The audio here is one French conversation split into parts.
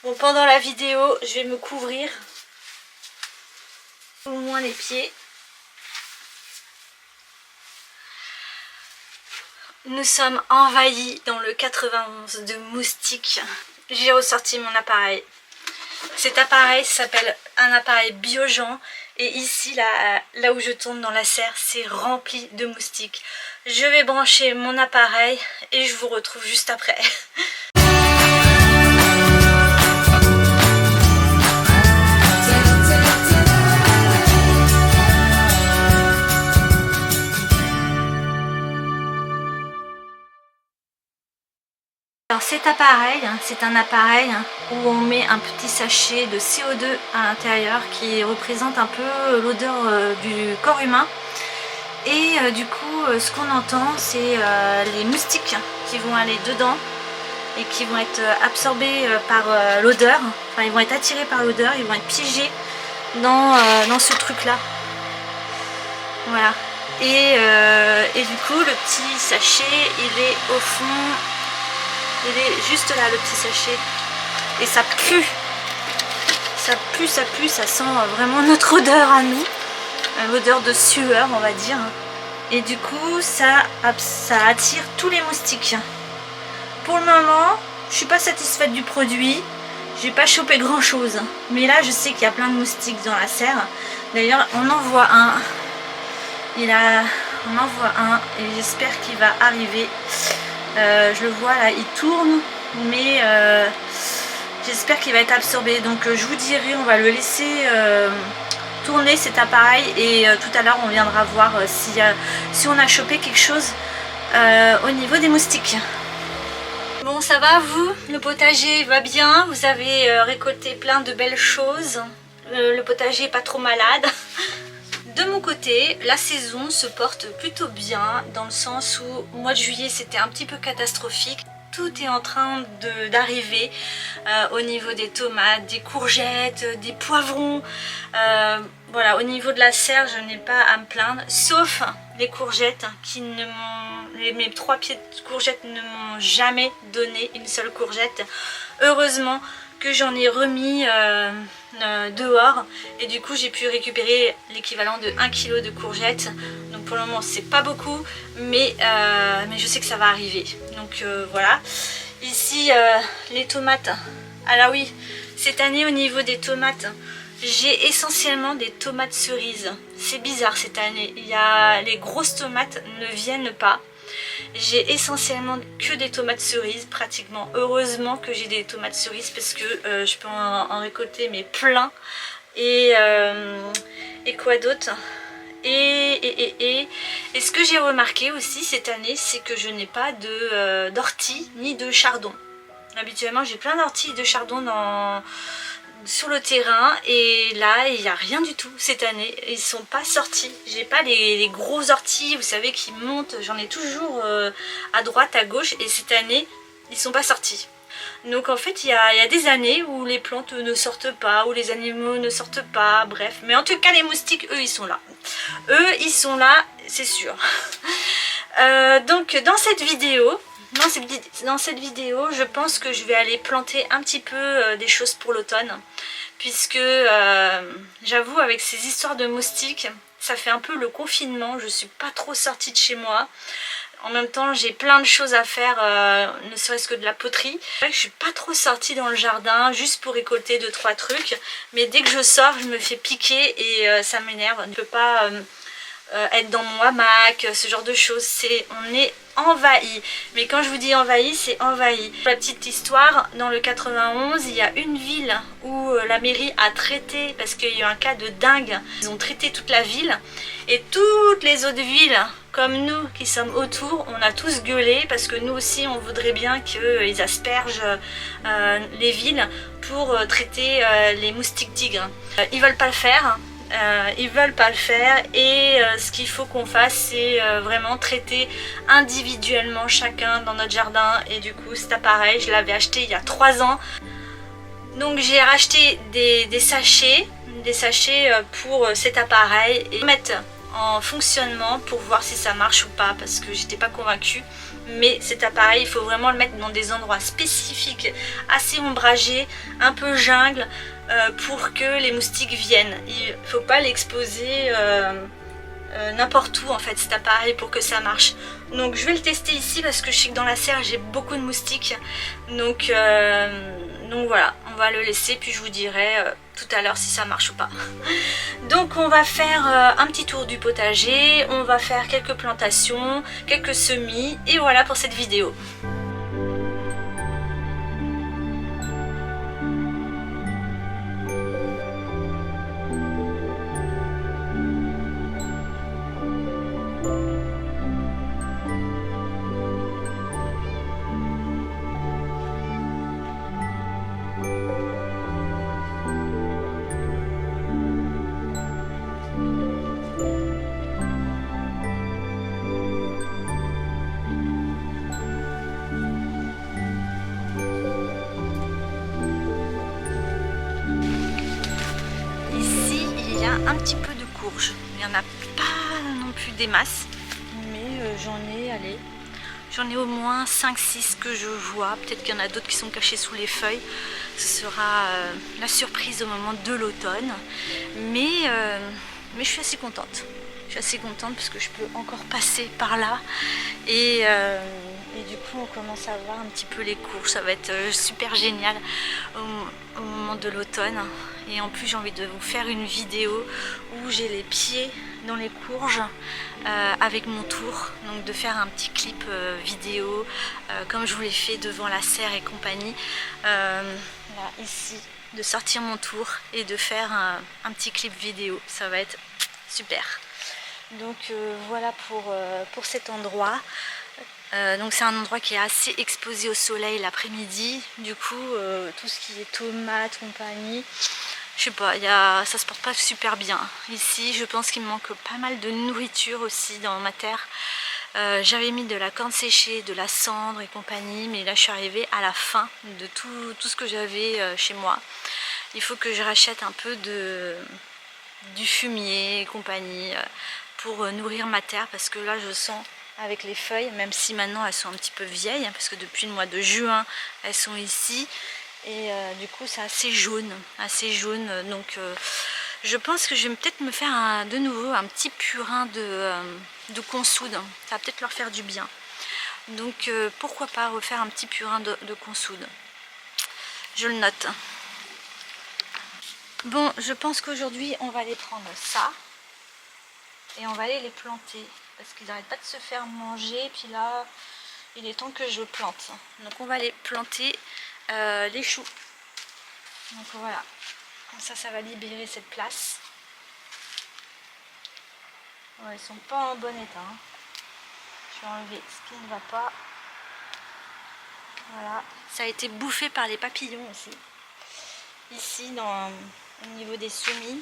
Bon, pendant la vidéo, je vais me couvrir au moins les pieds. Nous sommes envahis dans le 91 de moustiques. J'ai ressorti mon appareil. Cet appareil s'appelle un appareil Biogen. Et ici, là où je tourne dans la serre, c'est rempli de moustiques. Je vais brancher mon appareil et je vous retrouve juste après. Alors cet appareil, c'est un appareil où on met un petit sachet de CO2 à l'intérieur qui représente un peu l'odeur du corps humain. Et du coup, ce qu'on entend, c'est les moustiques qui vont aller dedans et qui vont être absorbés par l'odeur. Enfin, ils vont être attirés par l'odeur, ils vont être piégés dans ce truc-là. Voilà. Et du coup, le petit sachet, il est au fond. Il est juste là, le petit sachet. Et ça pue. Ça pue, ça pue, ça sent vraiment notre odeur à nous. L'odeur de sueur, on va dire. Et du coup, ça attire tous les moustiques. Pour le moment, je suis pas satisfaite du produit. J'ai pas chopé grand chose. Mais là, je sais qu'il y a plein de moustiques dans la serre. D'ailleurs, on en voit un. On en voit un. Et j'espère qu'il va arriver. Je le vois là, il tourne, mais j'espère qu'il va être absorbé. Donc je vous dirai, on va le laisser tourner cet appareil et tout à l'heure on viendra voir si on a chopé quelque chose au niveau des moustiques. Bon, ça va vous? Le potager va bien? Vous avez récolté plein de belles choses? Le potager n'est pas trop malade? De mon côté, la saison se porte plutôt bien dans le sens où au mois de juillet c'était un petit peu catastrophique. Tout est en train d'arriver au niveau des tomates, des courgettes, des poivrons. Voilà, au niveau de la serre, je n'ai pas à me plaindre, sauf les courgettes qui ne m'ont... Mes 3 pieds de courgettes ne m'ont jamais donné une seule courgette. Heureusement que j'en ai remis dehors et du coup j'ai pu récupérer l'équivalent de 1 kg de courgettes. Donc pour le moment c'est pas beaucoup, mais je sais que ça va arriver. Donc voilà. Ici les tomates. Alors oui, cette année au niveau des tomates, j'ai essentiellement des tomates cerises. C'est bizarre cette année. Les grosses tomates ne viennent pas. J'ai essentiellement que des tomates cerises pratiquement. Heureusement que j'ai des tomates cerises parce que je peux en récolter mais plein. Et quoi d'autre? Et ce que j'ai remarqué aussi cette année, c'est que je n'ai pas d'ortie ni de chardon. Habituellement j'ai plein d'orties et de chardon sur le terrain et là il n'y a rien du tout cette année, ils sont pas sortis. J'ai pas les gros orties, vous savez, qui montent, j'en ai toujours à droite, à gauche, et cette année ils sont pas sortis. Donc en fait il y a des années où les plantes ne sortent pas, où les animaux ne sortent pas, bref. Mais en tout cas les moustiques, eux ils sont là. Eux ils sont là, c'est sûr. Donc dans cette vidéo, je pense que je vais aller planter un petit peu des choses pour l'automne. Puisque j'avoue, avec ces histoires de moustiques, ça fait un peu le confinement. Je suis pas trop sortie de chez moi. En même temps, j'ai plein de choses à faire, ne serait-ce que de la poterie. Je suis pas trop sortie dans le jardin, juste pour récolter 2-3 trucs. Mais dès que je sors, je me fais piquer et ça m'énerve. Je ne peux pas être dans mon hamac, ce genre de choses. On est envahi. Mais quand je vous dis envahi, c'est envahi. Pour la petite histoire, dans le 91, il y a une ville où la mairie a traité, parce qu'il y a eu un cas de dingue, ils ont traité toute la ville. Et toutes les autres villes, comme nous qui sommes autour, on a tous gueulé parce que nous aussi on voudrait bien qu'ils aspergent les villes pour traiter les moustiques tigres. Ils veulent pas le faire. Ils veulent pas le faire et ce qu'il faut qu'on fasse, c'est vraiment traiter individuellement chacun dans notre jardin. Et du coup cet appareil, je l'avais acheté il y a 3 ans. Donc j'ai racheté des sachets pour cet appareil et mettre en fonctionnement pour voir si ça marche ou pas, parce que j'étais pas convaincue. Mais cet appareil, il faut vraiment le mettre dans des endroits spécifiques, assez ombragés, un peu jungle, pour que les moustiques viennent. Il ne faut pas l'exposer n'importe où en fait, cet appareil, pour que ça marche. Donc je vais le tester ici parce que je sais que dans la serre j'ai beaucoup de moustiques. Donc voilà, on va le laisser, puis je vous dirai tout à l'heure si ça marche ou pas. Donc on va faire un petit tour du potager, on va faire quelques plantations, quelques semis, et voilà pour cette vidéo. Un petit peu de courge, il n'y en a pas non plus des masses, mais j'en ai au moins 5-6 que je vois. Peut-être qu'il y en a d'autres qui sont cachés sous les feuilles. Ce sera la surprise au moment de l'automne, mais je suis assez contente. Je suis assez contente parce que je peux encore passer par là, et du coup on commence à voir un petit peu les courges. Ça va être super génial au moment de l'automne. Et en plus j'ai envie de vous faire une vidéo où j'ai les pieds dans les courges avec mon tour, donc de faire un petit clip vidéo comme je vous l'ai fait devant la serre et compagnie, là ici, de sortir mon tour et de faire un petit clip vidéo. Ça va être super. Donc voilà pour cet endroit. Donc c'est un endroit qui est assez exposé au soleil l'après-midi. Du coup tout ce qui est tomates, compagnie, je sais pas, ça se porte pas super bien. Ici je pense qu'il me manque pas mal de nourriture aussi dans ma terre. J'avais mis de la corne séchée, de la cendre et compagnie, mais là je suis arrivée à la fin de tout ce que j'avais chez moi. Il faut que je rachète un peu du fumier et compagnie pour nourrir ma terre, parce que là je sens avec les feuilles, même si maintenant elles sont un petit peu vieilles, hein, parce que depuis le mois de juin elles sont ici, et du coup c'est assez jaune, donc je pense que je vais peut-être me faire de nouveau un petit purin de consoude. Ça va peut-être leur faire du bien, donc pourquoi pas refaire un petit purin de consoude. Je le note. Bon, je pense qu'aujourd'hui on va aller prendre ça et on va aller les planter, parce qu'ils n'arrêtent pas de se faire manger. Puis là il est temps que je plante, donc on va aller planter les choux. Donc voilà, comme ça va libérer cette place. Ouais, ils sont pas en bon état, hein. Je vais enlever ce qui ne va pas. Voilà, ça a été bouffé par les papillons aussi, ici au niveau des semis.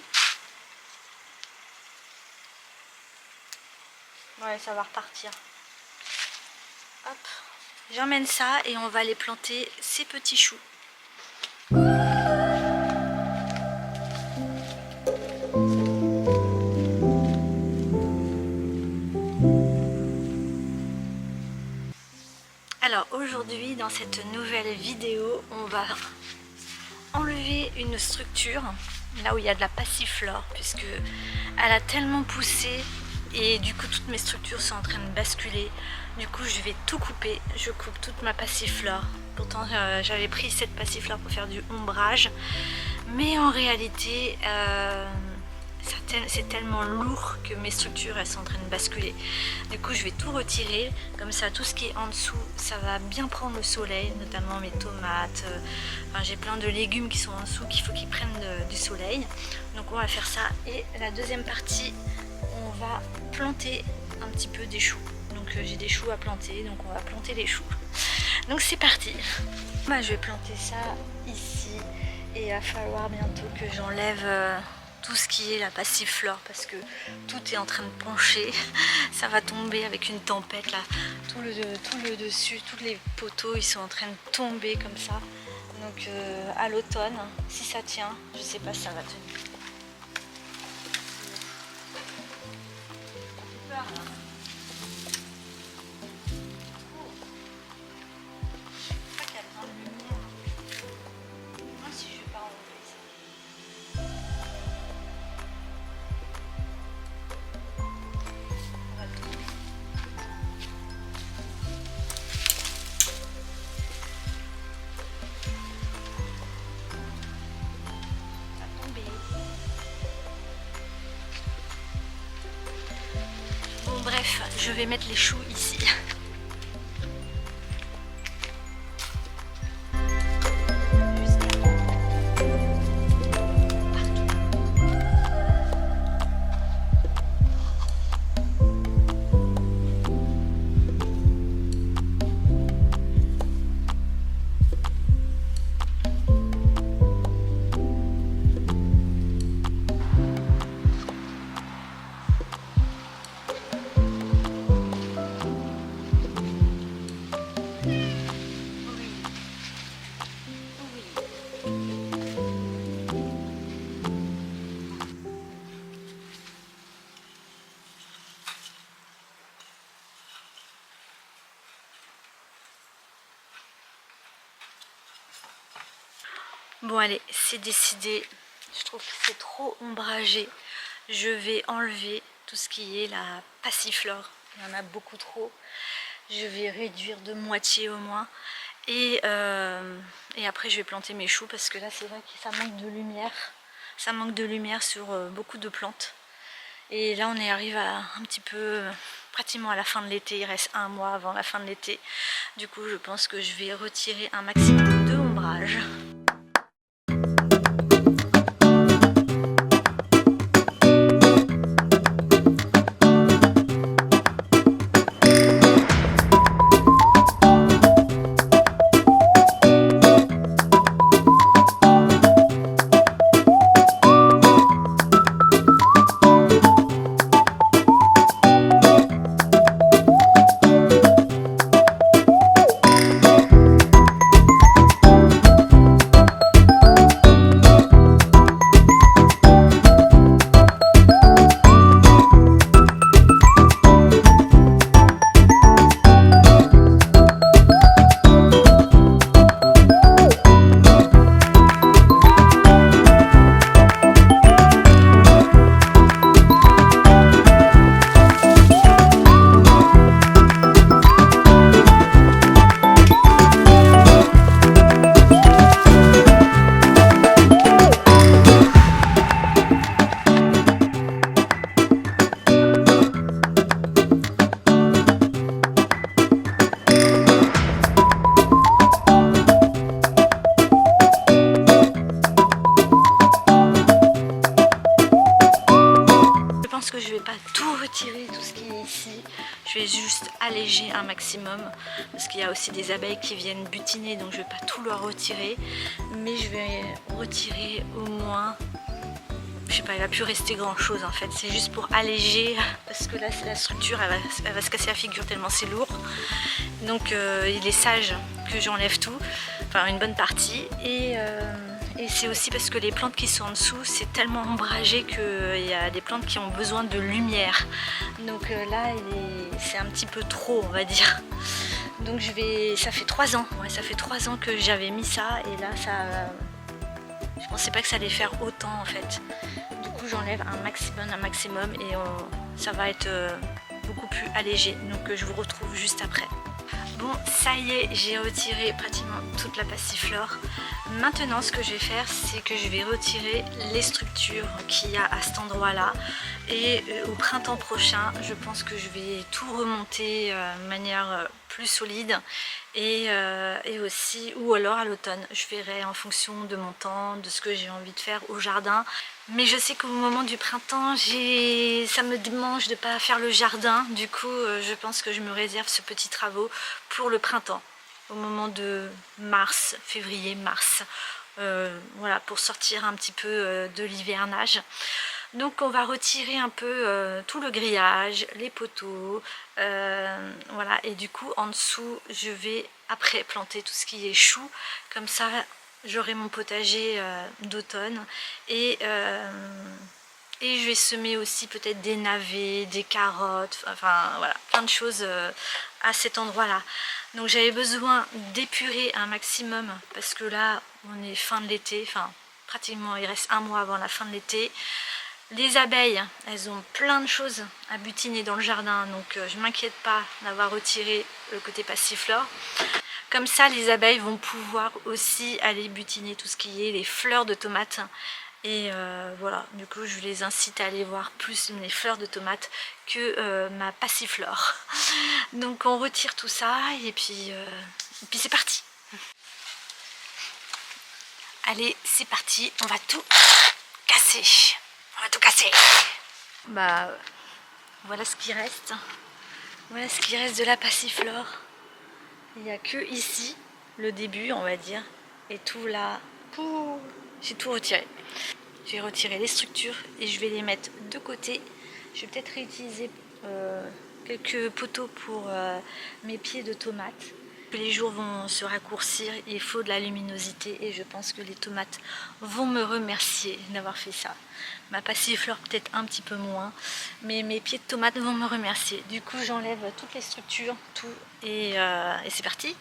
Ouais, ça va repartir. Hop, j'emmène ça et on va aller planter ces petits choux. Alors aujourd'hui, dans cette nouvelle vidéo, on va enlever une structure là où il y a de la passiflore, puisque elle a tellement poussé et du coup toutes mes structures sont en train de basculer. Du coup je vais tout couper, je coupe toute ma passiflore. Pourtant j'avais pris cette passiflore pour faire du ombrage, mais en réalité c'est tellement lourd que mes structures elles sont en train de basculer. Du coup je vais tout retirer, comme ça tout ce qui est en dessous ça va bien prendre le soleil, notamment mes tomates. Enfin, j'ai plein de légumes qui sont en dessous qu'il faut qu'ils prennent du soleil. Donc on va faire ça, et la deuxième partie on va planter un petit peu des choux. Donc j'ai des choux à planter, donc on va planter les choux. Donc c'est parti. Bah, je vais planter ça ici, et il va falloir bientôt que j'enlève tout ce qui est la passiflore, parce que tout est en train de pencher. Ça va tomber avec une tempête là, tout le dessus, tous les poteaux ils sont en train de tomber comme ça. Donc à l'automne, si ça tient, je sais pas si ça va tenir. je vais mettre les choux ici. Bon allez, c'est décidé, je trouve que c'est trop ombragé. Je vais enlever tout ce qui est la passiflore, il y en a beaucoup trop. Je vais réduire de moitié au moins. Et après je vais planter mes choux parce que là c'est vrai que ça manque de lumière. Ça manque de lumière sur beaucoup de plantes. Et là on arrive à un petit peu, pratiquement à la fin de l'été, il reste un mois avant la fin de l'été. Du coup je pense que je vais retirer un maximum de ombrage. Tout ce qui est ici, je vais juste alléger un maximum parce qu'il y a aussi des abeilles qui viennent butiner, donc je vais pas tout leur retirer, mais je vais retirer au moins, je sais pas, il va plus rester grand chose en fait, c'est juste pour alléger parce que là c'est la structure, elle va se casser la figure tellement c'est lourd, donc il est sage que j'enlève tout, enfin une bonne partie. Et c'est aussi parce que les plantes qui sont en dessous, c'est tellement ombragé qu'il y a des plantes qui ont besoin de lumière. Donc là, c'est un petit peu trop, on va dire. Donc ça fait 3 ans, ouais, ça fait 3 ans que j'avais mis ça. Et là, je pensais pas que ça allait faire autant en fait. Du coup, j'enlève un maximum et ça va être beaucoup plus allégé. Donc je vous retrouve juste après. Bon, ça y est, j'ai retiré pratiquement toute la passiflore. Maintenant, ce que je vais faire, c'est que je vais retirer les structures qu'il y a à cet endroit-là. Et au printemps prochain, je pense que je vais tout remonter de manière plus solide. Et aussi, ou alors à l'automne, je verrai en fonction de mon temps, de ce que j'ai envie de faire au jardin. Mais je sais qu'au moment du printemps, ça me démange de ne pas faire le jardin. Du coup, je pense que je me réserve ce petit travaux pour le printemps. Au moment de mars, février-mars. Voilà, pour sortir un petit peu de l'hivernage. Donc on va retirer un peu tout le grillage, les poteaux, voilà, et du coup en dessous je vais après planter tout ce qui est choux, comme ça j'aurai mon potager d'automne et je vais semer aussi peut-être des navets, des carottes, enfin voilà, plein de choses à cet endroit là. Donc j'avais besoin d'épurer un maximum parce que là on est fin de l'été, enfin pratiquement il reste un mois avant la fin de l'été. Les abeilles, elles ont plein de choses à butiner dans le jardin, donc je m'inquiète pas d'avoir retiré le côté passiflore. Comme ça, les abeilles vont pouvoir aussi aller butiner tout ce qui est les fleurs de tomates Et voilà, du coup je les incite à aller voir plus mes fleurs de tomates que ma passiflore. Donc on retire tout ça et puis c'est parti. Allez, c'est parti, on va tout casser. On va tout casser. Bah voilà ce qui reste. Voilà ce qui reste de la passiflore. Il n'y a que ici, le début on va dire. Et tout là, j'ai tout retiré. J'ai retiré les structures et je vais les mettre de côté. Je vais peut-être réutiliser quelques poteaux pour mes pieds de tomates. Les jours vont se raccourcir, il faut de la luminosité et je pense que les tomates vont me remercier d'avoir fait ça. Ma passiflore peut-être un petit peu moins, mais mes pieds de tomates vont me remercier. Du coup j'enlève toutes les structures, tout et c'est parti.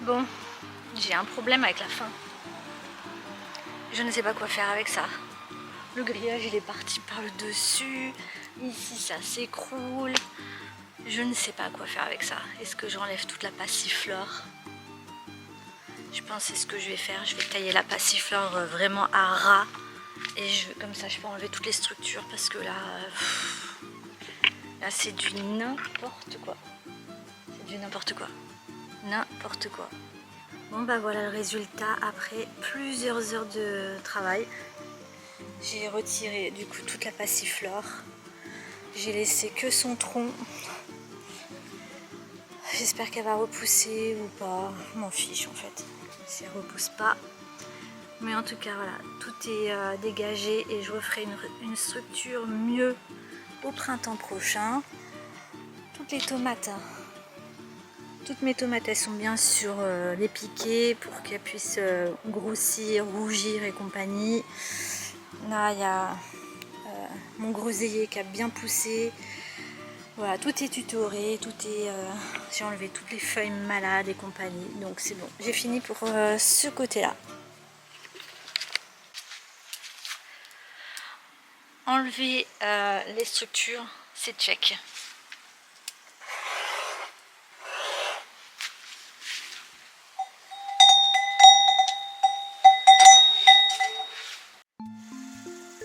Bon, j'ai un problème avec la fin. Je ne sais pas quoi faire avec ça. Le grillage il est parti par le dessus. Ici ça s'écroule. Je ne sais pas quoi faire avec ça. Est-ce que j'enlève toute la passiflore? Je pense que c'est ce que je vais faire. Je vais tailler la passiflore vraiment à ras. Et comme ça je peux enlever toutes les structures parce que là, là c'est du n'importe quoi. C'est du n'importe quoi. N'importe quoi. Bon bah voilà le résultat après plusieurs heures de travail. J'ai retiré du coup toute la passiflore. J'ai laissé que son tronc. J'espère qu'elle va repousser ou pas. Je m'en fiche en fait. Si elle repousse pas. Mais en tout cas voilà, tout est dégagé et je referai une structure mieux au printemps prochain. Toutes les tomates. Toutes mes tomates elles sont bien sur les piquets pour qu'elles puissent grossir, rougir et compagnie. Là il y a mon groseillier qui a bien poussé. Voilà, tout est tutoré, tout est. J'ai enlevé toutes les feuilles malades et compagnie, donc c'est bon. J'ai fini pour ce côté-là. Enlever les structures, c'est check.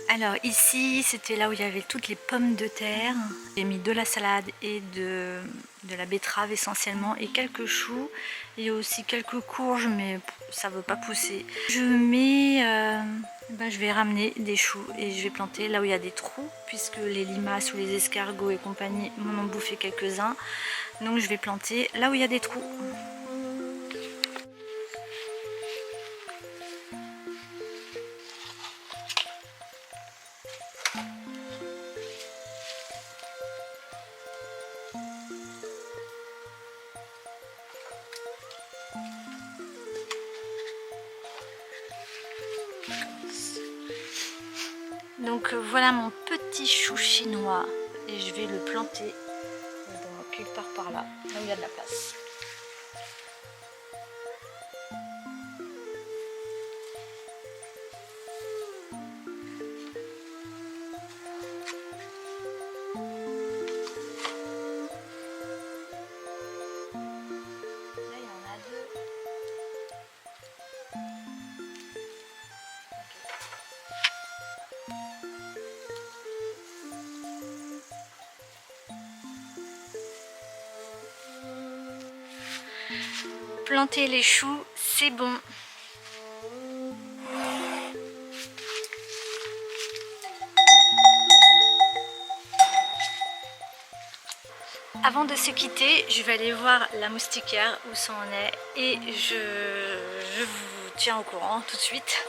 Alors ici c'était là où il y avait toutes les pommes de terre. J'ai mis de la salade et de la betterave essentiellement et quelques choux. Il y a aussi quelques courges mais ça ne veut pas pousser. Je vais ramener des choux et je vais planter là où il y a des trous puisque les limaces ou les escargots et compagnie m'en ont bouffé quelques-uns. Donc je vais planter là où il y a des trous. Donc voilà mon petit chou chinois et je vais le planter quelque part par là, là où il y a de la place. Là il y en a deux. Planter les choux, c'est bon. Avant de se quitter, je vais aller voir la moustiquaire où ça en est et je vous tiens au courant tout de suite.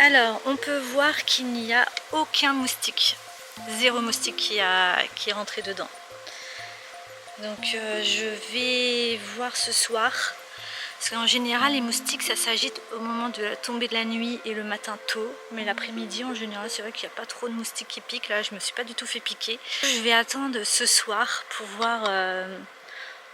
Alors, on peut voir qu'il n'y a aucun moustique. Zéro moustique qui est rentré dedans. Donc je vais voir ce soir. Parce qu'en général, les moustiques, ça s'agite au moment de la tombée de la nuit et le matin tôt. Mais l'après-midi, en général, c'est vrai qu'il n'y a pas trop de moustiques qui piquent. Là, je me suis pas du tout fait piquer. Je vais attendre ce soir pour voir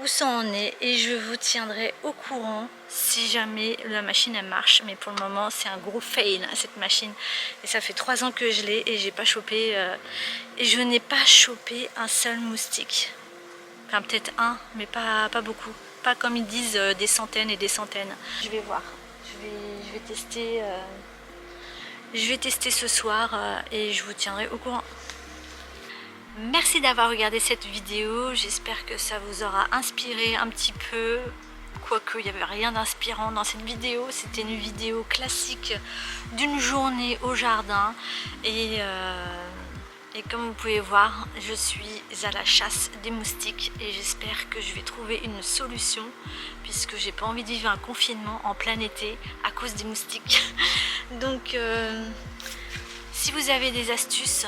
où ça en est. Et je vous tiendrai au courant si jamais la machine, elle marche. Mais pour le moment, c'est un gros fail, cette machine. Et ça fait 3 ans que je l'ai et j'ai pas chopé... et je n'ai pas chopé un seul moustique. Enfin, peut-être un, mais pas beaucoup. Pas comme ils disent des centaines et des centaines. Je vais voir. Je vais tester. Je vais tester ce soir et je vous tiendrai au courant. Merci d'avoir regardé cette vidéo. J'espère que ça vous aura inspiré un petit peu. Quoique il n'y avait rien d'inspirant dans cette vidéo. C'était une vidéo classique d'une journée au jardin. Et comme vous pouvez voir, je suis à la chasse des moustiques et j'espère que je vais trouver une solution puisque j'ai pas envie de vivre un confinement en plein été à cause des moustiques. Donc si vous avez des astuces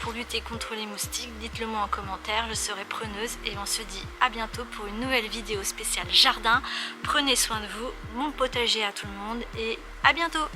pour lutter contre les moustiques, dites-le moi en commentaire, je serai preneuse et on se dit à bientôt pour une nouvelle vidéo spéciale jardin. Prenez soin de vous, bon potager à tout le monde et à bientôt.